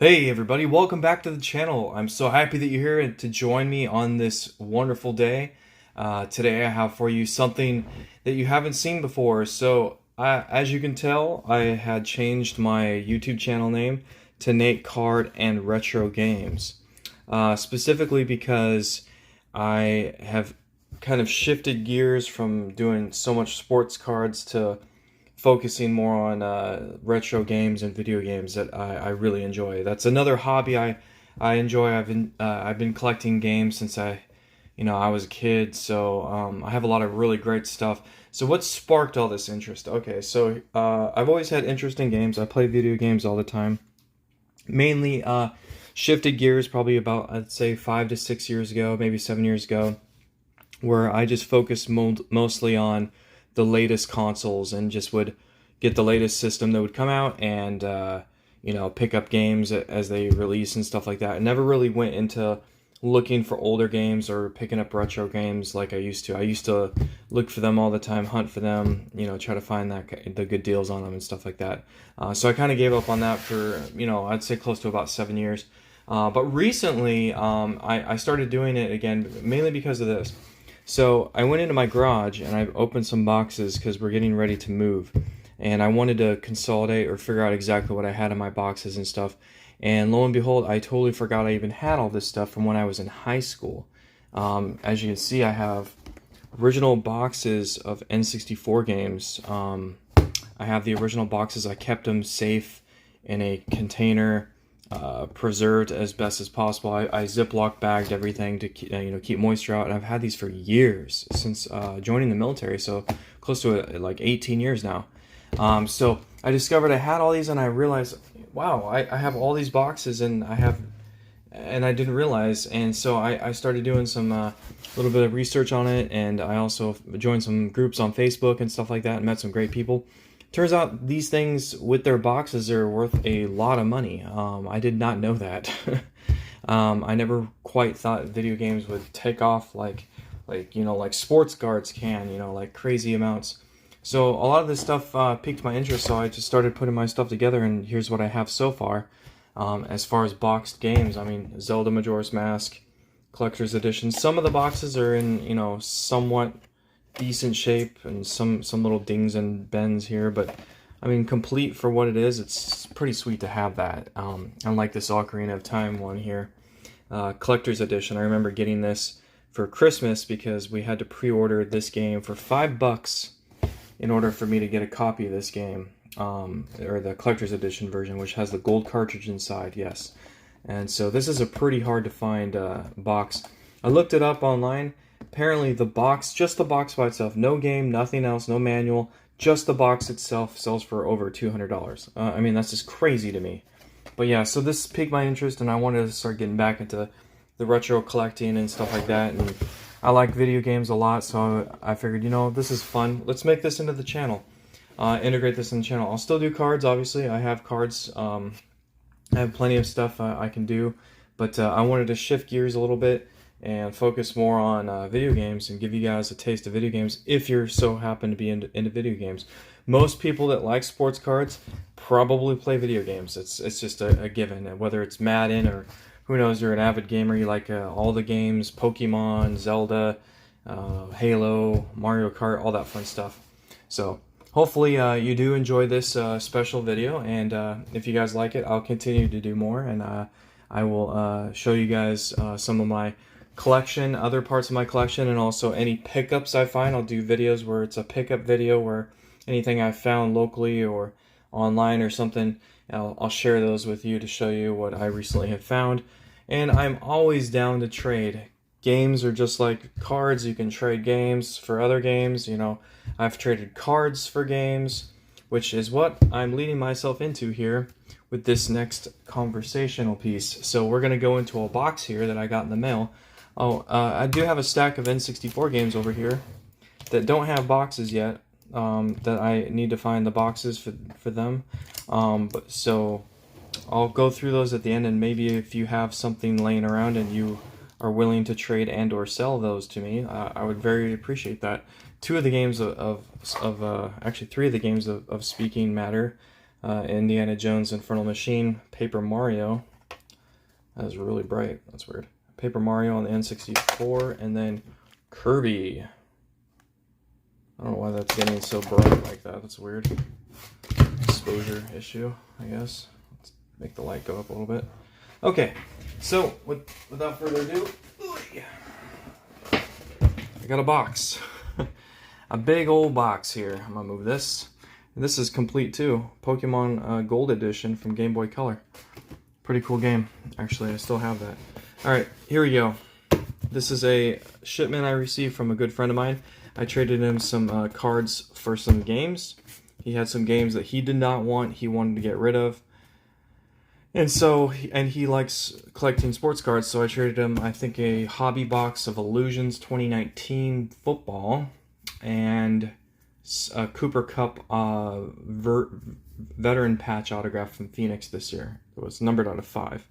Hey everybody, welcome back to the channel. I'm so happy that you're here to join me on this wonderful day. Today I have for you something that you haven't seen before. As you can tell, I had changed my YouTube channel name to Nate Card and Retro Games. Specifically because I have kind of shifted gears from doing so much sports cards to focusing more on retro games and video games that I really enjoy. That's another hobby I enjoy. I've been collecting games since I was a kid, so I have a lot of really great stuff. So what sparked all this interest? Okay, so I've always had interest in games. I play video games all the time. Mainly shifted gears probably about, I'd say, 5 to 6 years ago, maybe 7 years ago, where I just focused mostly on the latest consoles and just would get the latest system that would come out and pick up games as they release and stuff like that. I never really went into looking for older games or picking up retro games like I used to. I used to look for them all the time, hunt for them, try to find the good deals on them and stuff like that. So I kind of gave up on that for, I'd say close to about 7 years. But recently, I started doing it again, mainly because of this. So I went into my garage and I opened some boxes because we're getting ready to move. And I wanted to consolidate or figure out exactly what I had in my boxes and stuff. And lo and behold, I totally forgot I even had all this stuff from when I was in high school. As you can see, I have original boxes of N64 games. I have the original boxes. I kept them safe in a container, preserved as best as possible. I Ziploc bagged everything to keep moisture out, and I've had these for years since joining the military, so close to like 18 years now. So I discovered I had all these, and I realized, wow, I have all these boxes, and I didn't realize, and so I started doing some little bit of research on it, and I also joined some groups on Facebook and stuff like that, and met some great people. Turns out these things with their boxes are worth a lot of money. I did not know that. I never quite thought video games would take off like sports cards can, like crazy amounts. So a lot of this stuff piqued my interest, so I just started putting my stuff together, and here's what I have so far. As far as boxed games, I mean, Zelda Majora's Mask, Collector's Edition. Some of the boxes are in, somewhat decent shape, and some little dings and bends here, but I mean, complete for what it is, it's pretty sweet to have that. Unlike this Ocarina of Time one here, Collector's Edition. I remember getting this for Christmas because we had to pre-order this game for $5 in order for me to get a copy of this game, or the Collector's Edition version, which has the gold cartridge inside, yes. And so this is a pretty hard to find box. I looked it up online. Apparently the box, just the box by itself, no game, nothing else, no manual, just the box itself sells for over $200. I mean, that's just crazy to me. But yeah, so this piqued my interest, and I wanted to start getting back into the retro collecting and stuff like that. And I like video games a lot, so I figured, this is fun. Let's make this into the channel. Integrate this in the channel. I'll still do cards, obviously. I have cards. I have plenty of stuff I can do. But I wanted to shift gears a little bit and focus more on video games and give you guys a taste of video games if you're so happen to be into video games. Most people that like sports cards probably play video games. It's just a given, whether it's Madden or who knows, you're an avid gamer, you like all the games, Pokemon, Zelda, Halo, Mario Kart, all that fun stuff. So hopefully you do enjoy this special video, and if you guys like it, I'll continue to do more, and I will show you guys some of my collection, other parts of my collection, and also any pickups I find. I'll do videos where it's a pickup video where anything I found locally or online or something, I'll share those with you to show you what I recently have found. And I'm always down to trade. Games are just like cards. You can trade games for other games. I've traded cards for games, which is what I'm leading myself into here with this next conversational piece. So we're going to go into a box here that I got in the mail. I do have a stack of N64 games over here that don't have boxes yet, that I need to find the boxes for them. So I'll go through those at the end, and maybe if you have something laying around and you are willing to trade and or sell those to me, I would very appreciate that. Two of the games actually 3 of the games of Speaking Matter Indiana Jones Infernal Machine, Paper Mario. That is really bright. That's weird. Paper Mario on the N64, and then Kirby. I don't know why that's getting so bright like that. That's weird. Exposure issue, I guess. Let's make the light go up a little bit. Okay, so without further ado, I got a box. A big old box here. I'm gonna move this. And this is complete too. Pokemon Gold Edition from Game Boy Color. Pretty cool game. Actually, I still have that. Alright, here we go. This is a shipment I received from a good friend of mine. I traded him some cards for some games. He had some games that he did not want, he wanted to get rid of. And so, and he likes collecting sports cards, so I traded him, I think, a hobby box of Illusions 2019 football and a Cooper Cup veteran patch autograph from Phoenix this year. It was numbered out of 5.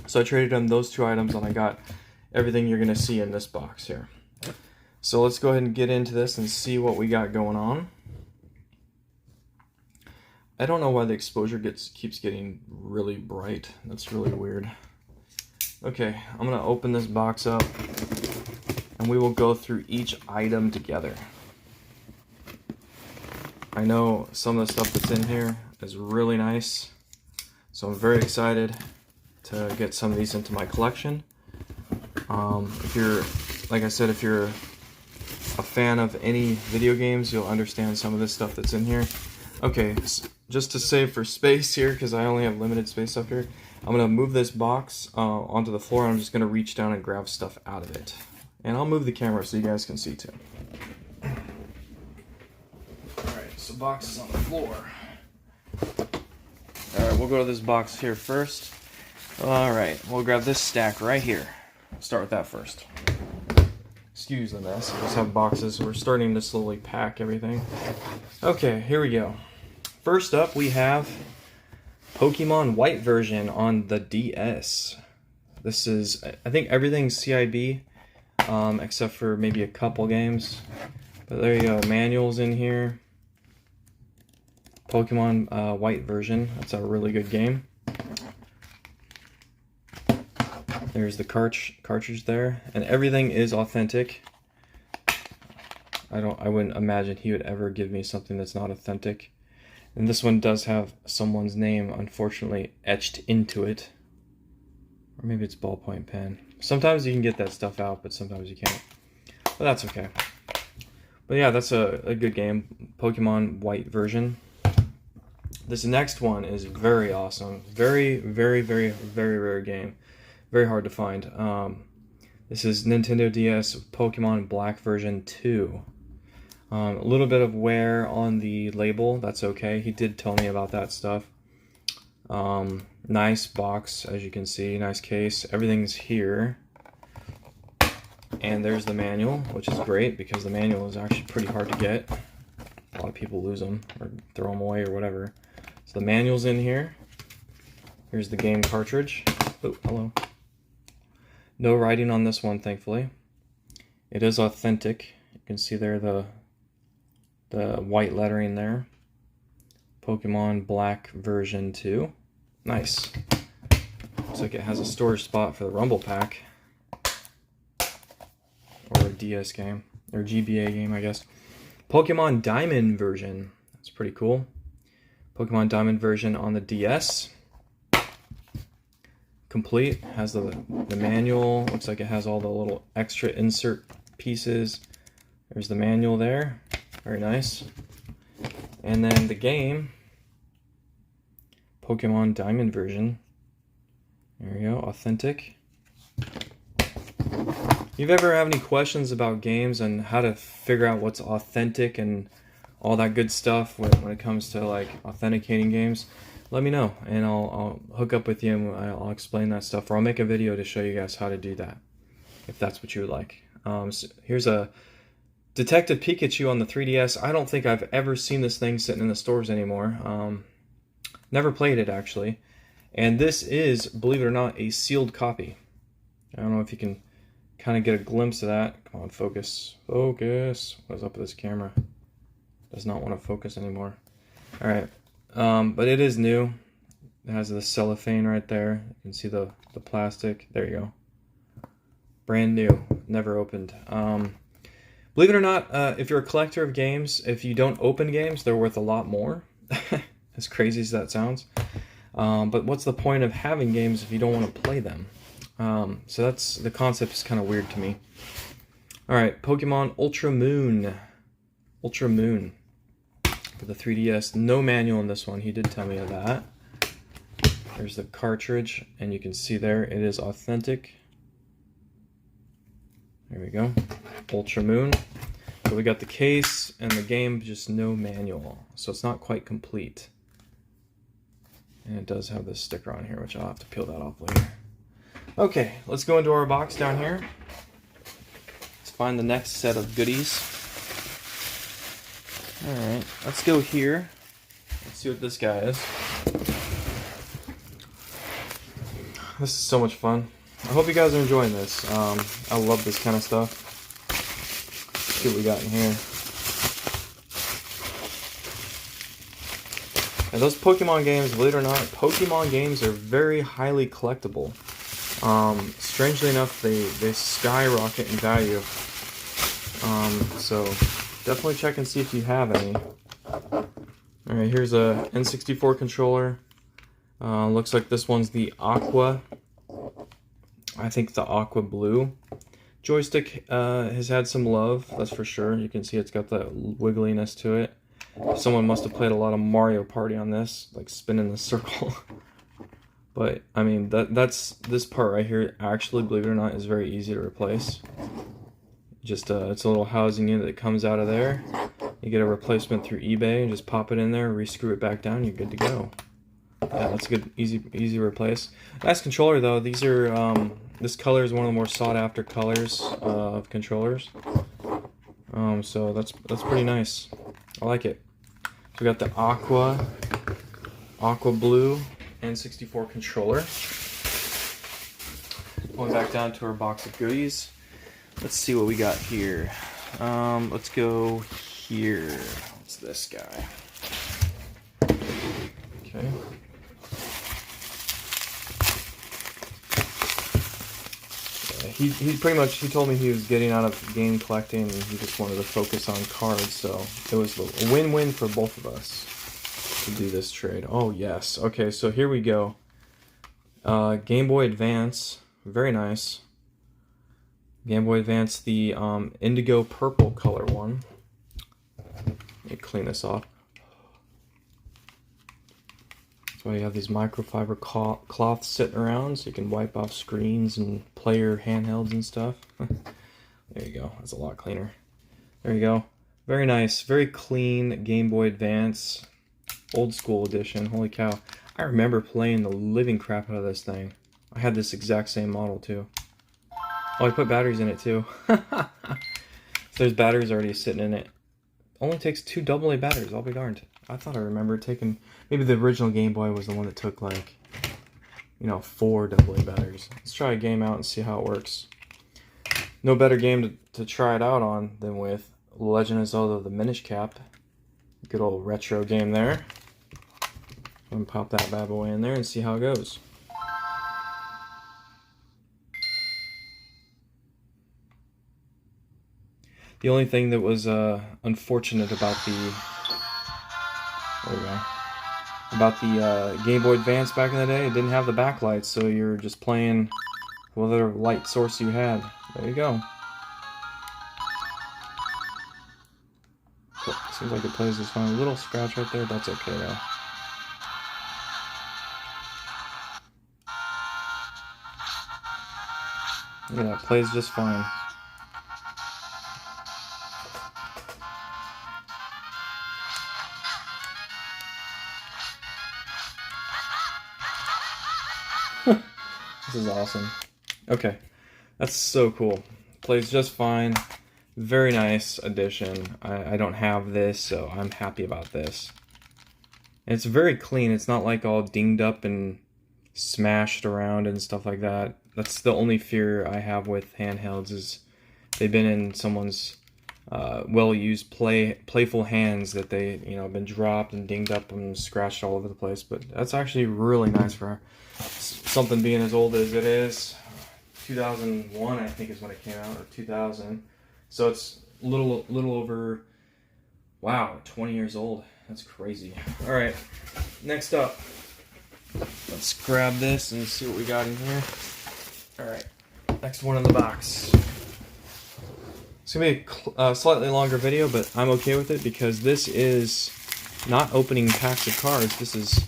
So I traded him those 2 items, and I got everything you're going to see in this box here. So let's go ahead and get into this and see what we got going on. I don't know why the exposure keeps getting really bright. That's really weird. Okay, I'm going to open this box up, and we will go through each item together. I know some of the stuff that's in here is really nice, so I'm very excited to get some of these into my collection. If you're, like I said, if you're a fan of any video games, you'll understand some of this stuff that's in here. Okay, just to save for space here, because I only have limited space up here, I'm going to move this box onto the floor, and I'm just going to reach down and grab stuff out of it. And I'll move the camera so you guys can see too. Alright, so box is on the floor. Alright, we'll go to this box here first. Alright, we'll grab this stack right here. Start with that first. Excuse the mess, I just have boxes. We're starting to slowly pack everything. Okay, here we go. First up, we have Pokemon White version on the DS. This is, I think everything's CIB, except for maybe a couple games. But there you go, manuals in here. Pokemon White version, that's a really good game. There's the cartridge there, and everything is authentic. I wouldn't imagine he would ever give me something that's not authentic. And this one does have someone's name, unfortunately, etched into it. Or maybe it's ballpoint pen. Sometimes you can get that stuff out, but sometimes you can't. But that's okay. But yeah, that's a good game. Pokemon White version. This next one is very awesome. Very, very, very, very rare game. Very hard to find. This is Nintendo DS Pokemon Black version 2. A little bit of wear on the label, that's okay. He did tell me about that stuff. Nice box, as you can see, nice case. Everything's here. And there's the manual, which is great because the manual is actually pretty hard to get. A lot of people lose them or throw them away or whatever. So the manual's in here. Here's the game cartridge. Oh, hello. No writing on this one, thankfully. It is authentic. You can see there the white lettering there. Pokemon Black version 2. Nice. Looks like it has a storage spot for the Rumble Pack. Or a DS game. Or GBA game, I guess. Pokemon Diamond version. That's pretty cool. Pokemon Diamond version on the DS. Complete. Has the manual. Looks like it has all the little extra insert pieces. There's the manual there. Very nice. And then the game. Pokemon Diamond version. There we go. Authentic. If you ever have any questions about games and how to figure out what's authentic and all that good stuff when it comes to like authenticating games, let me know and I'll hook up with you and I'll explain that stuff, or I'll make a video to show you guys how to do that if that's what you would like. So here's a Detective Pikachu on the 3DS. I don't think I've ever seen this thing sitting in the stores anymore. Never played it actually, and this is, believe it or not, a sealed copy. I don't know if you can kind of get a glimpse of that. Come on, focus. Focus. What's up with this camera? Does not want to focus anymore. Alright, But it is new. It has the cellophane right there. You can see the plastic. There you go. Brand new. Never opened. Believe it or not, if you're a collector of games, if you don't open games, they're worth a lot more. As crazy as that sounds. But what's the point of having games if you don't want to play them? So that's, the concept is kind of weird to me. Alright, Pokemon Ultra Moon. Ultra Moon. For the 3DS. No manual in this one. He did tell me of that. There's the cartridge, and you can see there, it is authentic. There we go. Ultra Moon. So we got the case and the game, just no manual. So it's not quite complete. And it does have this sticker on here, which I'll have to peel that off later. Okay, let's go into our box down here. Let's find the next set of goodies. Alright, let's go here. Let's see what this guy is. This is so much fun. I hope you guys are enjoying this. I love this kind of stuff. Let's see what we got in here. And those Pokemon games, believe it or not, Pokemon games are very highly collectible. Strangely enough, they skyrocket in value. So definitely check and see if you have any. Alright, here's a N64 controller. Looks like this one's the Aqua. I think the Aqua Blue. Joystick has had some love, that's for sure. You can see it's got that wiggliness to it. Someone must have played a lot of Mario Party on this, like spinning the circle. But, I mean, that's this part right here, actually, believe it or not, is very easy to replace. Just, it's a little housing unit that comes out of there. You get a replacement through eBay, and just pop it in there, re-screw it back down, you're good to go. Yeah, that's a good, easy replace. Nice controller though. These are, this color is one of the more sought after colors of controllers. So that's pretty nice. I like it. So we got the Aqua Blue N64 controller. Going back down to our box of goodies. Let's see what we got here. Let's go here. What's this guy? Okay. He pretty much, he told me he was getting out of game collecting and he just wanted to focus on cards, so it was a win-win for both of us to do this trade. Oh yes, okay, so here we go. Game Boy Advance, very nice. Game Boy Advance, the indigo purple color one. Let me clean this off. So you have these microfiber cloths sitting around so you can wipe off screens and play your handhelds and stuff. There you go, that's a lot cleaner. There you go. Very nice, very clean Game Boy Advance, old school edition. Holy cow. I remember playing the living crap out of this thing. I had this exact same model too. Oh, I put batteries in it too. So there's batteries already sitting in it. Only takes 2 AA batteries, I'll be darned. I thought I remember taking, maybe the original Game Boy was the one that took like, you know, 4 AA batteries. Let's try a game out and see how it works. No better game to try it out on than with Legend of Zelda the Minish Cap. Good old retro game there. And pop that bad boy in there and see how it goes. The only thing that was unfortunate about the Game Boy Advance back in the day, it didn't have the backlight, so you're just playing whatever light source you had. There you go. Cool. Seems like it plays just fine. A little scratch right there, that's okay though. Yeah, it plays just fine. This is awesome. Okay, that's so cool. Plays just fine. Very nice addition. I don't have this, so I'm happy about this. And it's very clean. It's not like all dinged up and smashed around and stuff like that. That's the only fear I have with handhelds, is they've been in someone's well-used playful hands that they, you know, have been dropped and dinged up and scratched all over the place. But that's actually really nice for something being as old as it is. 2001, I think, is when it came out, or 2000. So it's a little over, wow, 20 years old. That's crazy. All right, next up, let's grab this and see what we got in here. All right, next one in the box. It's gonna be a slightly longer video, but I'm okay with it because this is not opening packs of cards. This is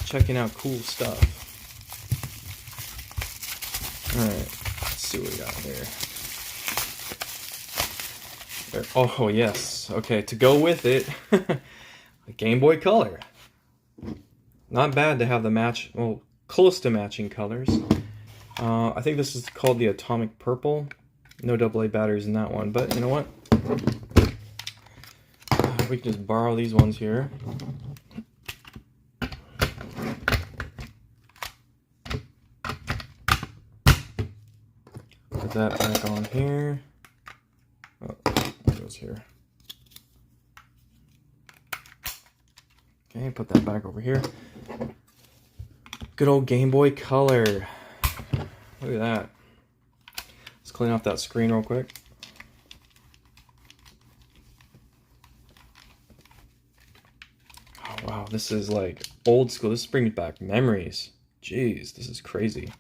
checking out cool stuff. All right, let's see what we got here. Oh yes, okay. To go with it, a Game Boy Color. Not bad to have the match, well, close to matching colors. I think this is called the Atomic Purple. No AA batteries in that one, but you know what? We can just borrow these ones here. Put that back on here. Oh, it goes here. Okay, put that back over here. Good old Game Boy Color. Look at that. Let's clean off that screen real quick. Oh wow, this is like old school. This brings back memories. Jeez, this is crazy.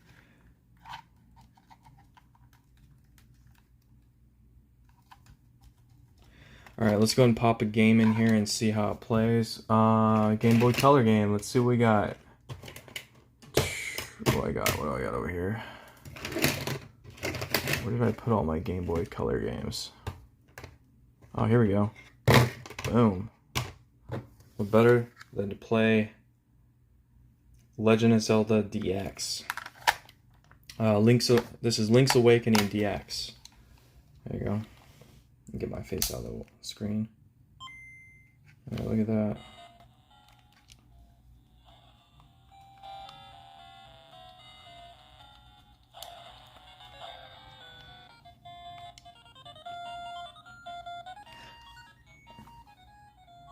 Alright, let's go and pop a game in here and see how it plays. Game Boy Color game. Let's see what we got. What do I got over here? Where did I put all my Game Boy Color games? Oh, here we go. Boom. What better than to play Legend of Zelda DX. This is Link's Awakening DX. There you go. Get my face out of the screen. Right, look at that.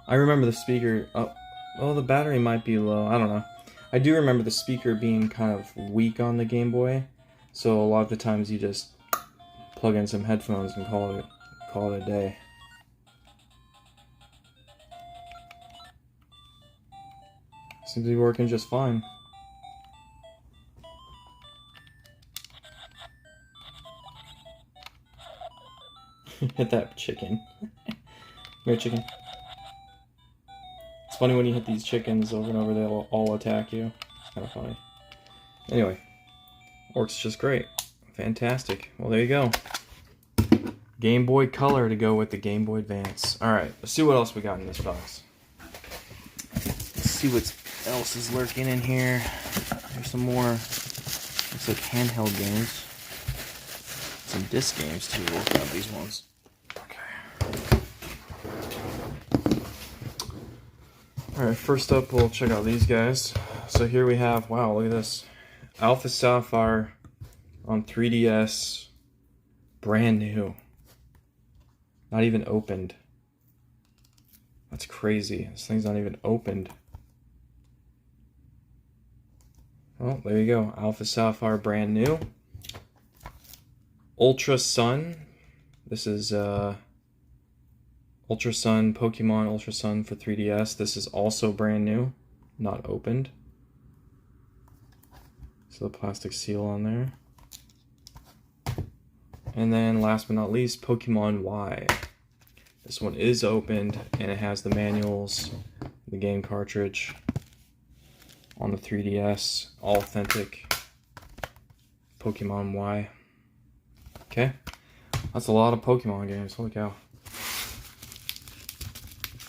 I remember the speaker. Oh, the battery might be low. I don't know. I do remember the speaker being kind of weak on the Game Boy, so a lot of the times you just plug in some headphones and call it a day. Seems to be working just fine. Hit that chicken. Here, chicken. It's funny when you hit these chickens over and over, they'll all attack you. It's kind of funny. Anyway, works just great. Fantastic. Well, there you go. Game Boy Color to go with the Game Boy Advance. Alright, let's see what else we got in this box. Let's see what else is lurking in here. There's some more, looks like handheld games. Some disc games too. We'll grab these ones. Okay. Alright, first up we'll check out these guys. So here we have, wow, look at this. Alpha Sapphire on 3DS. Brand new. Not even opened. That's crazy. This thing's not even opened. Oh, there you go. Alpha Sapphire, brand new. Ultra Sun. This is Ultra Sun, Pokemon Ultra Sun for 3DS. This is also brand new. Not opened. So the plastic seal on there. And then last but not least, Pokemon Y. This one is opened and it has the manuals, the game cartridge on the 3DS, all authentic Pokemon Y. Okay, that's a lot of Pokemon games, holy cow.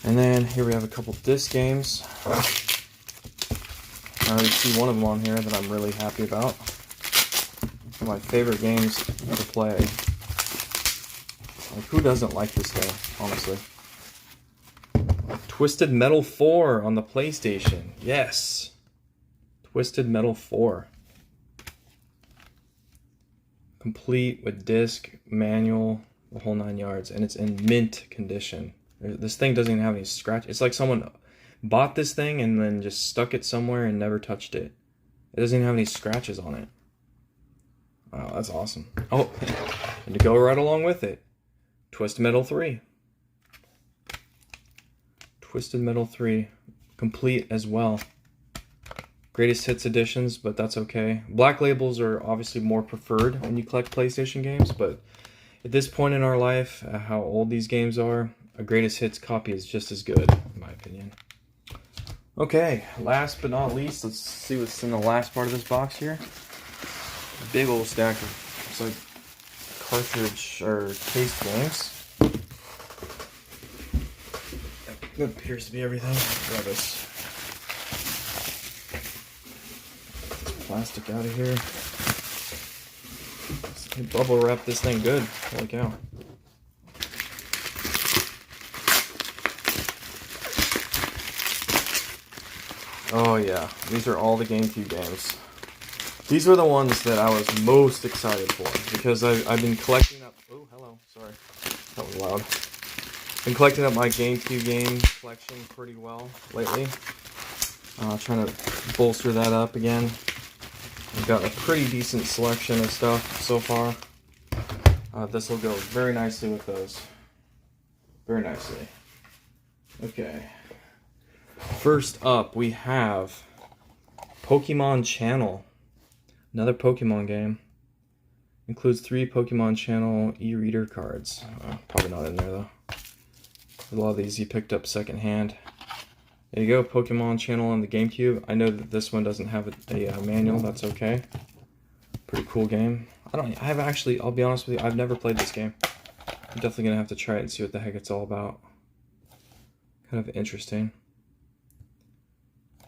And then here we have a couple disc games. I already see one of them on here that I'm really happy about. One of my favorite games to play. Like, who doesn't like this game, honestly? Twisted Metal 4 on the PlayStation. Yes. Twisted Metal 4. Complete with disc, manual, the whole 9 yards, and it's in mint condition. This thing doesn't even have any scratch. It's like someone bought this thing and then just stuck it somewhere and never touched it. It doesn't even have any scratches on it. Wow, that's awesome. Oh, and to go right along with it, Twisted Metal 3. Twisted Metal 3, complete as well. Greatest Hits editions, but that's okay. Black labels are obviously more preferred when you collect PlayStation games, but at this point in our life, how old these games are, a Greatest Hits copy is just as good, in my opinion. Okay, last but not least, let's see what's in the last part of this box here. Big old stack of, it's like cartridge or case games. That appears to be everything. Grab this plastic out of here. Let's bubble wrap this thing good. Holy cow. Oh yeah, these are all the Gamecube games. These were the ones that I was most excited for because I've been collecting up. Oh, hello. Sorry, that was loud. Been collecting up my Gamecube game collection pretty well lately. Trying to bolster that up again. I've got a pretty decent selection of stuff so far. This will go very nicely with those. Very nicely. Okay. First up, we have Pokemon Channel. Another Pokemon game. Includes 3 Pokemon Channel e-reader cards. Probably not in there though. A lot of these you picked up secondhand. There you go, Pokemon Channel on the Gamecube. I know that this one doesn't have a manual. That's okay. Pretty cool game. I'll be honest with you, I've never played this game. I'm definitely gonna have to try it and see what the heck it's all about. Kind of interesting.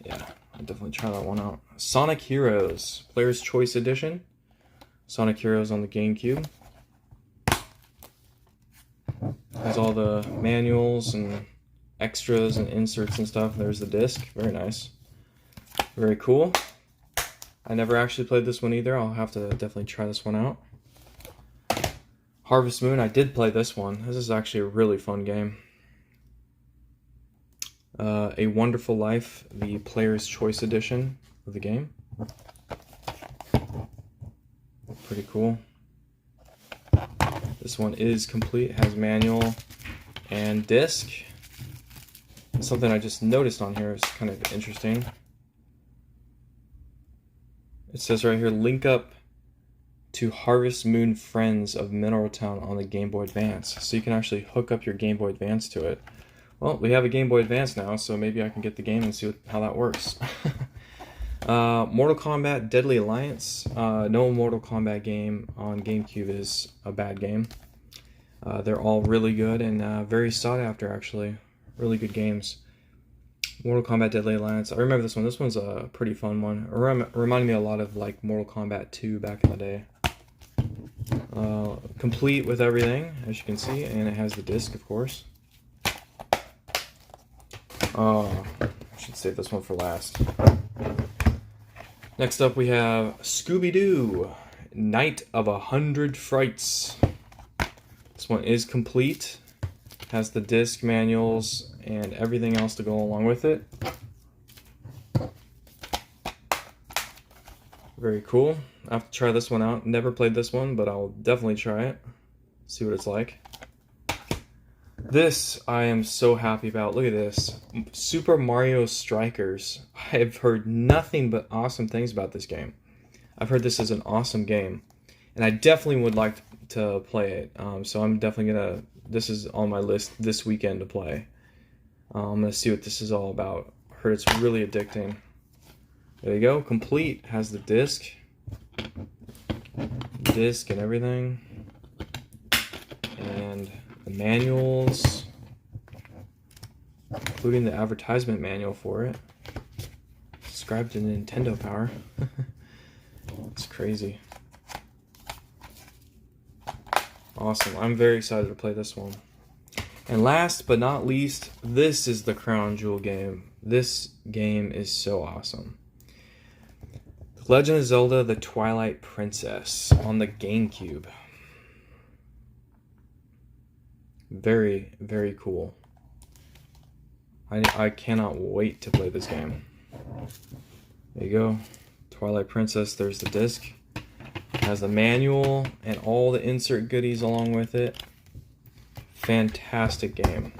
Yeah, I'll definitely try that one out. Sonic Heroes, Player's Choice Edition. Sonic Heroes on the Gamecube. Has all the manuals and extras and inserts and stuff. There's the disc. Very nice. Very cool. I never actually played this one either. I'll have to definitely try this one out. Harvest Moon, I did play this one. This is actually a really fun game. A Wonderful Life, the Player's Choice Edition of the game. Pretty cool. This one is complete, has manual and disc. Something I just noticed on here is kind of interesting. It says right here, link up to Harvest Moon Friends of Mineral Town on the Game Boy Advance. So you can actually hook up your Game Boy Advance to it. Well, we have a Game Boy Advance now, so maybe I can get the game and see how that works. Mortal Kombat Deadly Alliance. No Mortal Kombat game on Gamecube is a bad game. They're all really good and very sought after, actually. Really good games. Mortal Kombat Deadly Alliance. I remember this one. This one's a pretty fun one. It reminded me a lot of like Mortal Kombat 2 back in the day. Complete with everything, as you can see, and it has the disc, of course. I should save this one for last. Next up we have Scooby-Doo, Night of 100 Frights. This one is complete. Has the disc, manuals, and everything else to go along with it. Very cool. I have to try this one out. Never played this one, but I'll definitely try it. See what it's like. This I am so happy about. Look at this. Super Mario Strikers. I've heard nothing but awesome things about this game. I've heard this is an awesome game. And I definitely would like to play it. So I'm definitely gonna... This is on my list this weekend to play. I'm gonna see what this is all about. I heard it's really addicting. There you go. Complete. Has the disc. Disc and everything. And the manuals, including the advertisement manual for it. Subscribe to Nintendo Power. It's crazy. Awesome. I'm very excited to play this one. And last but not least, this is the crown jewel game. This game is so awesome. The Legend of Zelda: The Twilight Princess on the Gamecube. very, very cool. I cannot wait to play this game. There you go. Twilight Princess, there's the disc. It has the manual and all the insert goodies along with it. Fantastic game.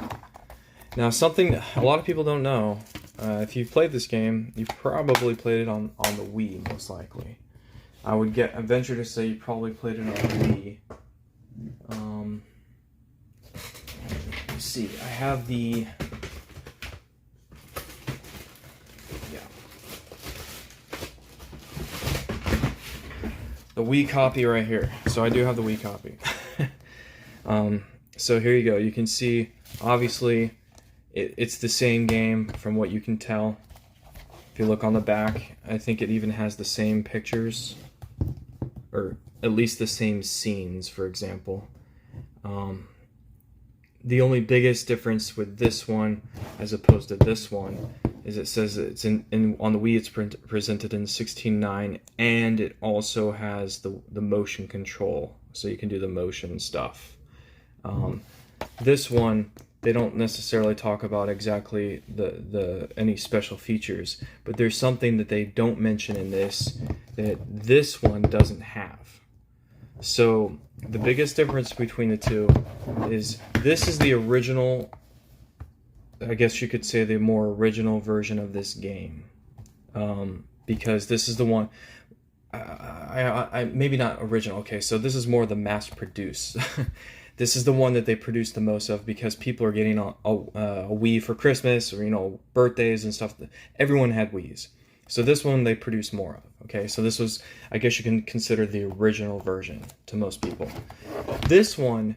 Now, something a lot of people don't know, if you've played this game, you probably played it on the Wii, most likely. I venture to say you probably played it on the Wii. Let's see, I have the... the Wii copy right here. So I do have the Wii copy. So here you go. You can see, obviously, it's the same game from what you can tell. If you look on the back, I think it even has the same pictures, or at least the same scenes, for example. The only biggest difference with this one, as opposed to this one, is it says it's on the Wii it's presented in 16:9, and it also has the motion control, so you can do the motion stuff. This one, they don't necessarily talk about exactly any special features, but there's something that they don't mention in this that this one doesn't have. So the biggest difference between the two is this is the original, I guess you could say the more original version of this game, because this is the one, maybe not original, okay, so this is more the mass produced. This is the one that they produce the most of because people are getting a Wii for Christmas or, you know, birthdays and stuff. Everyone had Wiis. So this one they produce more of, okay? So this was, I guess you can consider the original version to most people. This one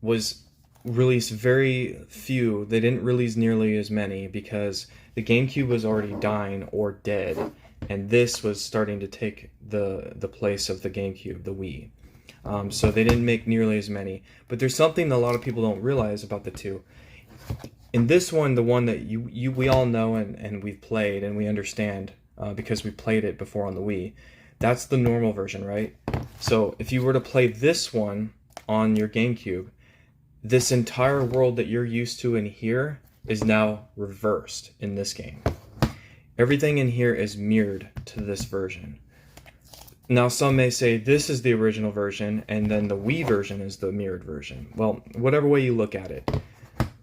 was released very few. They didn't release nearly as many because the Gamecube was already dying or dead, and this was starting to take the place of the Gamecube, the Wii. So they didn't make nearly as many. But there's something that a lot of people don't realize about the two. In this one, the one that we all know and we've played and we understand because we played it before on the Wii, that's the normal version, right? So if you were to play this one on your GameCube, this entire world that you're used to in here is now reversed in this game. Everything in here is mirrored to this version. Now, some may say this is the original version, and then the Wii version is the mirrored version. Well, whatever way you look at it,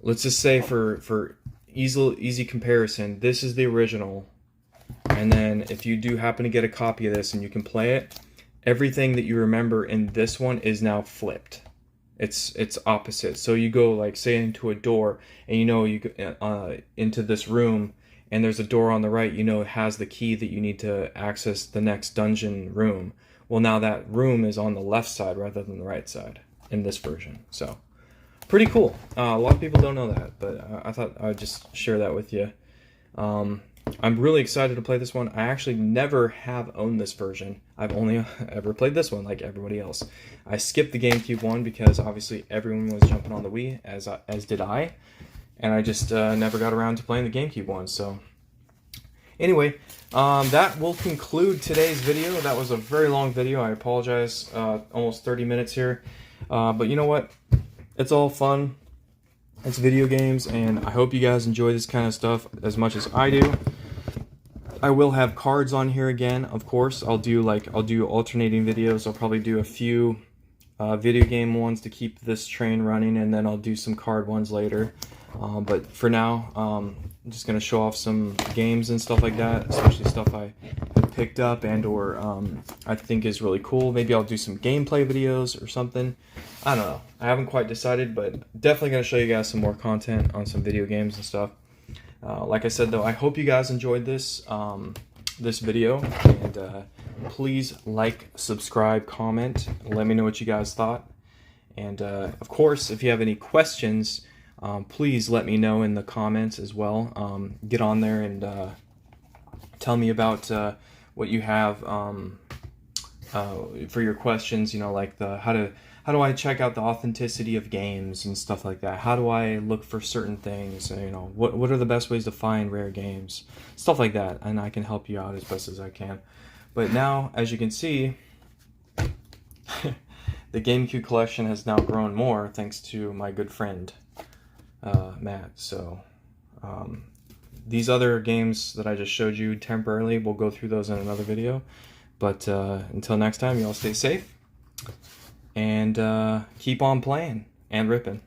let's just say for easy comparison, this is the original, and then if you do happen to get a copy of this and you can play it, everything that you remember in this one is now flipped. It's opposite. So you go, like, say, into a door, and you know you go into this room, and there's a door on the right, you know it has the key that you need to access the next dungeon room. Well, now that room is on the left side rather than the right side in this version. So, pretty cool. A lot of people don't know that, but I thought I would just share that with you. I'm really excited to play this one. I actually never have owned this version. I've only ever played this one like everybody else. I skipped the GameCube one because obviously everyone was jumping on the Wii, as did I. And I just never got around to playing the GameCube one. So anyway, that will conclude today's video. That was a very long video. I apologize. Almost 30 minutes here. But you know what? It's all fun. It's video games, and I hope you guys enjoy this kind of stuff as much as I do. I will have cards on here again, of course. I'll do alternating videos. I'll probably do a few video game ones to keep this train running, and then I'll do some card ones later. But for now, I'm just going to show off some games and stuff like that, especially stuff I picked up or I think is really cool. Maybe I'll do some gameplay videos or something. I don't know. I haven't quite decided, but definitely going to show you guys some more content on some video games and stuff. Like I said, though, I hope you guys enjoyed this video, and please like, subscribe, comment, let me know what you guys thought. And of course, if you have any questions, please let me know in the comments as well. Get on there and tell me about what you have for your questions. You know, like how do I check out the authenticity of games and stuff like that? How do I look for certain things? You know, what are the best ways to find rare games? Stuff like that, and I can help you out as best as I can. But now, as you can see, the GameCube collection has now grown more thanks to my good friend Matt. So these other games that I just showed you temporarily, we'll go through those in another video. But until next time, y'all stay safe and keep on playing and ripping.